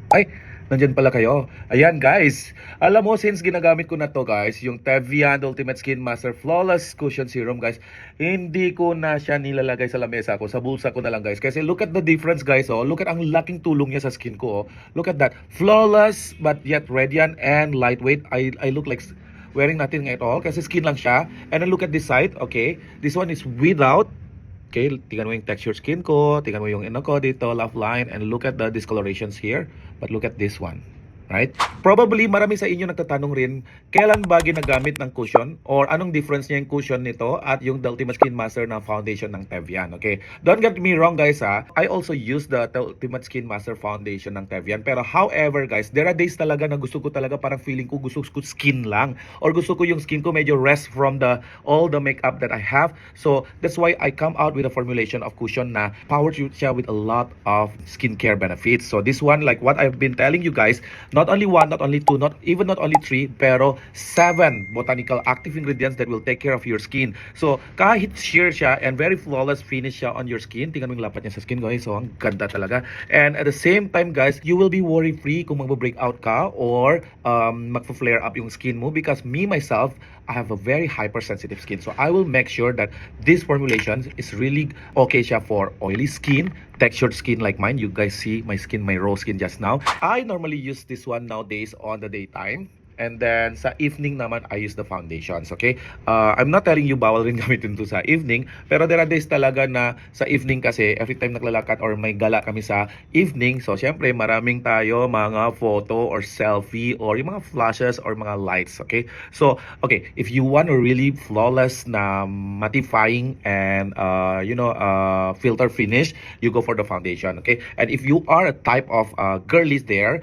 Ay, nandyan pala kayo. Ayan guys, alam mo since ginagamit ko na to guys, yung Tevian Ultimate Skin Master Flawless Cushion Serum guys, hindi ko na siya nilalagay sa lamesa ko, sa bulsa ko na lang guys. Kasi look at the difference guys, oh. Look at ang laking tulong niya sa skin ko, oh. Look at that. Flawless but yet radiant and lightweight. I look like wearing nothing at all kasi skin lang siya. And then look at this side, okay? This one is without. Okay, tingnan mo yung texture skin ko, tingnan mo yung ano ko dito, laugh line, and look at the discolorations here. But look at this one, right? Probably marami sa inyo nagtatanong rin, kailan ba ginagamit ng cushion or anong difference niya yung cushion nito at yung The Ultimate Skin Master na foundation ng Tevian, okay? Don't get me wrong guys ha, I also use the Ultimate Skin Master foundation ng Tevian, pero however guys, there are days talaga na gusto ko talaga parang feeling ko gusto ko skin lang or gusto ko yung skin ko medyo rest from all the makeup that I have. So that's why I come out with a formulation of cushion na powered siya with a lot of skincare benefits. So this one, like what I've been telling you guys, not only one, not only two, not only three, pero 7 botanical active ingredients that will take care of your skin. So kahit sheer siya and very flawless finish siya on your skin, tingnan mo yung lapat niya sa skin guys, so ang ganda talaga. And at the same time guys, you will be worry free kung magbo-breakout ka or magpo-flare up yung skin mo, because me myself, I have a very hypersensitive skin. So I will make sure that this formulation is really okay siya for oily skin, textured skin like mine. You guys see my skin, my raw skin just now. I normally use this one nowadays on the daytime. And then sa evening naman, I use the foundations, okay? I'm not telling you bawal rin gamitin to sa evening, pero there are days talaga na sa evening kasi, every time naglalakad or may gala kami sa evening, so syempre maraming tayo mga photo or selfie or yung mga flashes or mga lights, okay? So, okay, if you want a really flawless na mattifying and, filter finish, you go for the foundation, okay? And if you are a type of girlies there,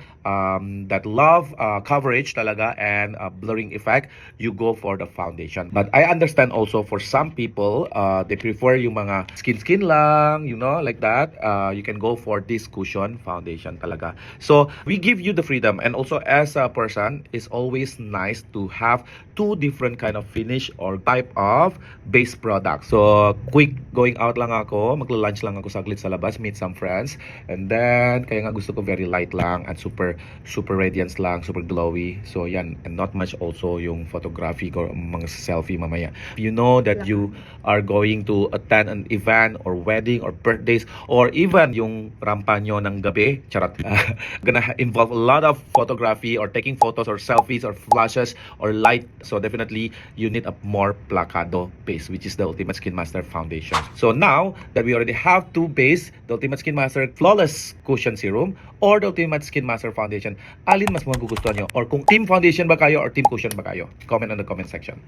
that love coverage talaga and blurring effect, you go for the foundation. But I understand also for some people, they prefer yung mga skin lang, like that. You can go for this cushion foundation talaga. So we give you the freedom, and also as a person, it's always nice to have 2 different kind of finish or type of base product. So quick going out lang ako, magla-lunch lang ako saglit sa labas, meet some friends, and then kaya nga gusto ko very light lang and super radiance lang, super glowy. So yan, and not much also yung photography or mga selfie mamaya. You know that you are going to attend an event or wedding or birthdays or even yung rampa nyo ng gabi, charot, gonna involve a lot of photography or taking photos or selfies or flashes or light. So definitely you need a more placado base, which is the Ultimate Skin Master foundation. So now that we already have 2 base, the Ultimate Skin Master Flawless Cushion Serum or the Ultimate Skin Master foundation, alin mas magugustuhan nyo? Or kung team foundation ba kayo or team cushion ba kayo? Comment on the comment section.